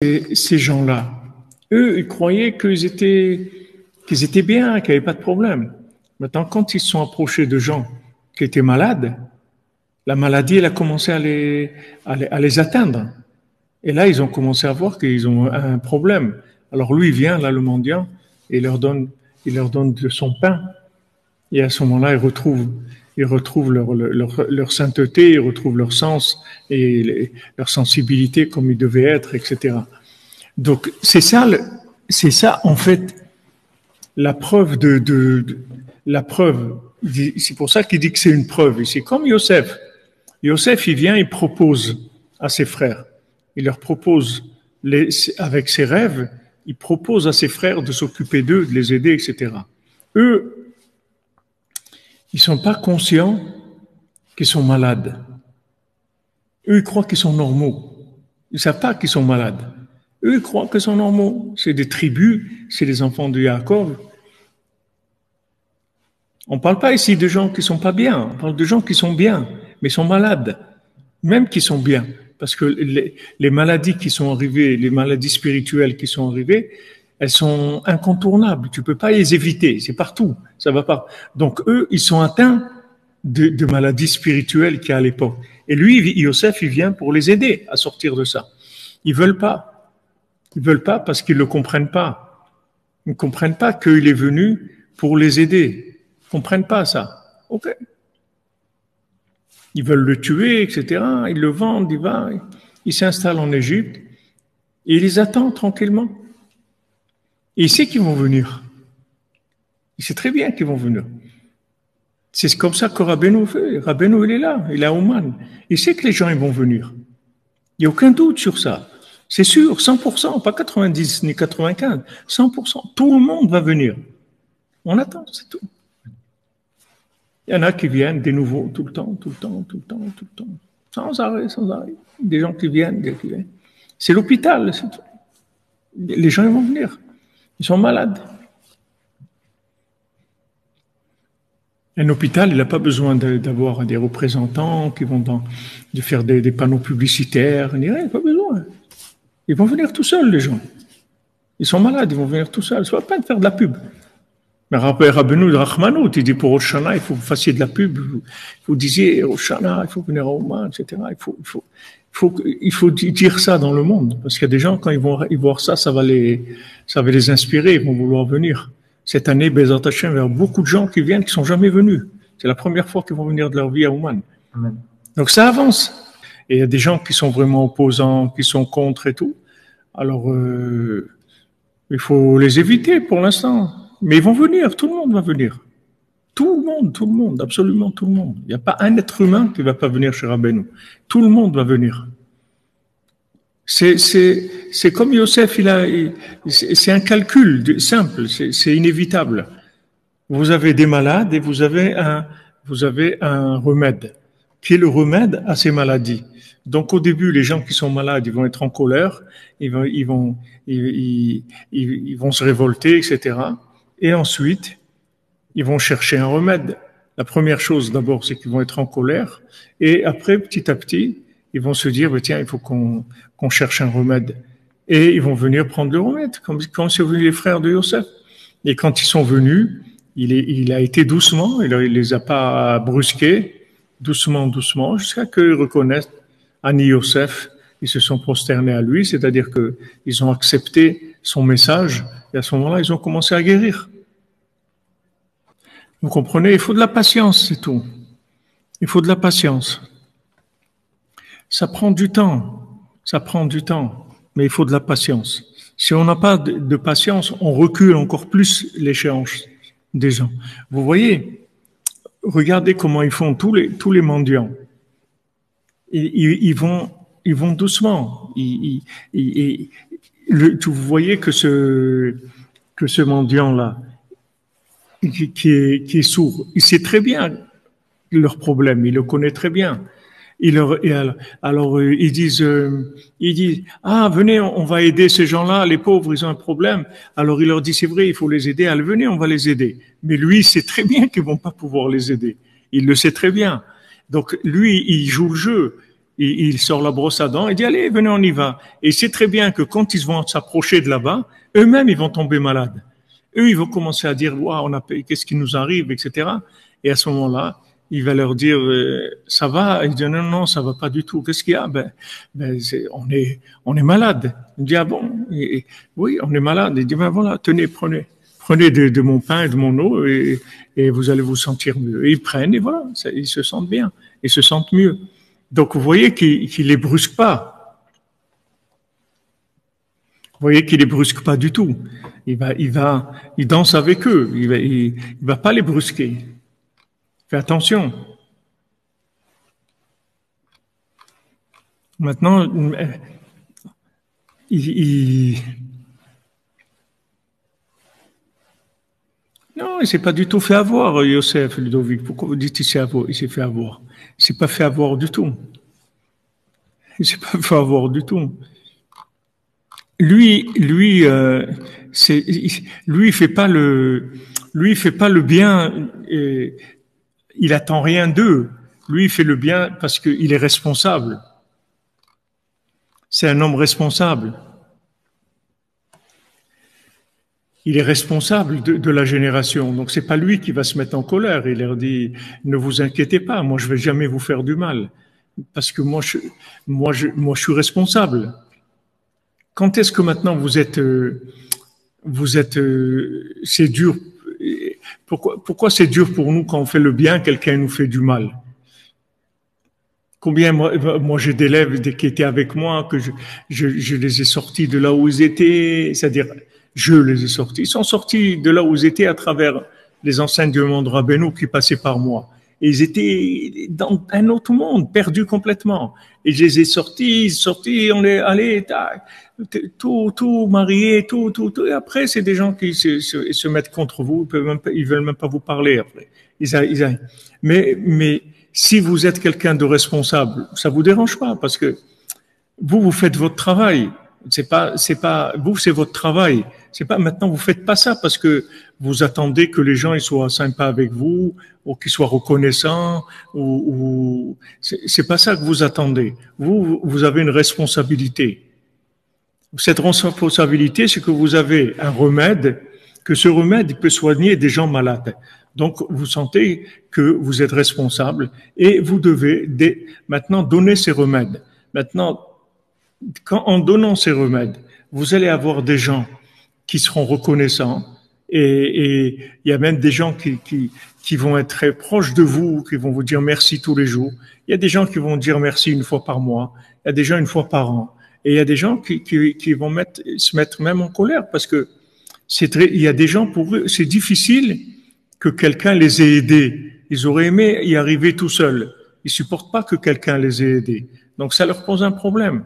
Et ces gens-là, eux, ils croyaient qu'ils étaient bien, qu'il n'y avait pas de problème. Maintenant, quand ils se sont approchés de gens qui étaient malades, la maladie, elle a commencé à les atteindre. Et là, ils ont commencé à voir qu'ils ont un problème. Alors lui, il vient, là, le mendiant, et il leur donne de son pain. Et à ce moment-là, ils retrouvent leur sainteté, ils retrouvent leur sens et leur sensibilité comme ils devaient être, etc. Donc, c'est ça, en fait, la preuve la preuve. C'est pour ça qu'il dit que c'est une preuve. C'est comme Yosef. Yosef, il vient, il propose à ses frères. Il leur propose, avec ses rêves, il propose à ses frères de s'occuper d'eux, de les aider, etc. Eux, ils sont pas conscients qu'ils sont malades. Eux, ils croient qu'ils sont normaux. Ils savent pas qu'ils sont malades. Eux, ils croient qu'ils sont normaux. C'est des tribus, c'est les enfants de Yaakov. On parle pas ici de gens qui sont pas bien. On parle de gens qui sont bien, mais sont malades. Même qui sont bien. Parce que les maladies qui sont arrivées, les maladies spirituelles qui sont arrivées, elles sont incontournables. Tu peux pas les éviter. C'est partout. Ça va pas. Donc eux, ils sont atteints de maladies spirituelles qu'il y a à l'époque. Et lui, Yosef, il vient pour les aider à sortir de ça. Ils veulent pas. Ils veulent pas parce qu'ils le comprennent pas. Ils ne comprennent pas qu'il est venu pour les aider. Ils comprennent pas ça. Ok. Ils veulent le tuer, etc. Ils le vendent, il s'installe en Égypte et il les attend tranquillement. Et il sait qu'ils vont venir. Il sait très bien qu'ils vont venir. C'est comme ça que Rabbeinu fait. Rabbeinu, il est là, il est à Ouman. Il sait que les gens ils vont venir. Il n'y a aucun doute sur ça. C'est sûr, 100%, pas 90 ni 95, 100%. Tout le monde va venir. On attend, c'est tout. Il y en a qui viennent, des nouveaux, tout le temps. Sans arrêt. Des gens qui viennent, C'est l'hôpital, c'est tout. Les gens ils vont venir. Ils sont malades. Un hôpital, il n'a pas besoin d'avoir des représentants qui vont de faire des panneaux publicitaires, ni rien, pas besoin. Ils vont venir tout seuls, les gens. Ils sont malades, ils vont venir tout seuls. Ça ne va pas de faire de la pub. Mais Rabbeinu de Rachmanout, il dit pour Rosh Hashanah, il faut que vous fassiez de la pub. Vous disiez Rosh Hashanah, il faut venir à Ouman, etc. Il faut dire ça dans le monde. Parce qu'il y a des gens, quand ils vont voir ça, ça va les inspirer, ils vont vouloir venir. Cette année, Bezat Hashem, il y a beaucoup de gens qui viennent, qui sont jamais venus. C'est la première fois qu'ils vont venir de leur vie à Ouman. Amen. Donc ça avance. Et il y a des gens qui sont vraiment opposants, qui sont contre et tout. Alors, il faut les éviter pour l'instant. Mais ils vont venir, tout le monde va venir. Tout le monde, absolument tout le monde. Il n'y a pas un être humain qui ne va pas venir chez Rabbeinu. Tout le monde va venir. C'est comme Yosef, c'est un calcul simple, c'est inévitable. Vous avez des malades et vous avez un remède, qui est le remède à ces maladies. Donc au début, les gens qui sont malades, ils vont être en colère, ils vont se révolter, etc. Et ensuite, ils vont chercher un remède. La première chose, d'abord, c'est qu'ils vont être en colère. Et après, petit à petit, ils vont se dire, tiens, il faut qu'on cherche un remède. Et ils vont venir prendre le remède, comme sont venus les frères de Yosef. Et quand ils sont venus, il a été doucement, il les a pas brusqués, doucement, jusqu'à qu'ils reconnaissent Ani Yosef. Ils se sont prosternés à lui, c'est-à-dire qu'ils ont accepté son message. Et à ce moment-là, ils ont commencé à guérir. Vous comprenez, il faut de la patience, c'est tout. Il faut de la patience. Ça prend du temps, mais il faut de la patience. Si on n'a pas de patience, on recule encore plus l'échéance des gens. Vous voyez, regardez comment ils font tous les mendiants. Ils vont doucement. Vous voyez que ce mendiant-là, qui est sourd, il sait très bien leur problème, il le connaît très bien. Alors ils disent ah venez, on va aider ces gens-là, les pauvres, ils ont un problème. Alors il leur dit c'est vrai, il faut les aider. Allez, venez, on va les aider. Mais lui, il sait très bien qu'ils vont pas pouvoir les aider. Il le sait très bien. Donc lui, il joue le jeu. Il sort la brosse à dents et dit, allez, venez, on y va. Et il sait très bien que quand ils vont s'approcher de là-bas, eux-mêmes, ils vont tomber malades. Eux, ils vont commencer à dire, waouh, qu'est-ce qui nous arrive, etc. Et à ce moment-là, il va leur dire, ça va? Ils disent, non, non, ça va pas du tout. Qu'est-ce qu'il y a? On est malade. Il dit, ah bon? Oui, on est malade. Il dit, ben voilà, tenez, prenez de mon pain et de mon eau et vous allez vous sentir mieux. Et ils prennent et voilà, ils se sentent bien, ils se sentent mieux. Donc vous voyez qu'il les brusque pas. Vous voyez qu'il les brusque pas du tout. Il danse avec eux. Il va pas les brusquer. Fais attention. Maintenant, non, il s'est pas du tout fait avoir, Youssef Ludovic. Pourquoi vous dites il s'est fait avoir? Il s'est pas fait avoir du tout. Il s'est pas fait avoir du tout. Lui, lui, il fait pas le bien. Il attend rien d'eux. Lui, il fait le bien parce qu'il est responsable. C'est un homme responsable. Il est responsable de la génération. Donc, c'est pas lui qui va se mettre en colère. Il leur dit, ne vous inquiétez pas, moi, je vais jamais vous faire du mal. Parce que moi, je suis responsable. Quand est-ce que maintenant c'est dur. Pourquoi c'est dur pour nous quand on fait le bien, quelqu'un nous fait du mal? Combien moi j'ai d'élèves qui étaient avec moi, que je les ai sortis de là où ils étaient, c'est-à-dire je les ai sortis. Ils sont sortis de là où ils étaient à travers les enseignements de Rabbeinu qui passaient par moi. Et ils étaient dans un autre monde, perdus complètement. Et je les ai sortis, on est allé, tout marié, tout. Et après, c'est des gens qui se mettent contre vous, ils veulent même pas vous parler après. Mais si vous êtes quelqu'un de responsable, ça vous dérange pas parce que vous faites votre travail. C'est pas, vous, c'est votre travail. C'est pas maintenant, vous faites pas ça parce que vous attendez que les gens ils soient sympas avec vous ou qu'ils soient reconnaissants ou c'est pas ça que vous attendez. Vous avez une responsabilité. Cette responsabilité, c'est que vous avez un remède, que ce remède il peut soigner des gens malades. Donc, vous sentez que vous êtes responsable et vous devez maintenant donner ces remèdes. Maintenant, en donnant ces remèdes, vous allez avoir des gens qui seront reconnaissants et il y a même des gens qui vont être très proches de vous, qui vont vous dire merci tous les jours. Il y a des gens qui vont dire merci une fois par mois. Il y a des gens une fois par an. Et il y a des gens qui vont se mettre même en colère parce que il y a des gens pour eux, c'est difficile que quelqu'un les ait aidés. Ils auraient aimé y arriver tout seuls. Ils supportent pas que quelqu'un les ait aidés. Donc ça leur pose un problème.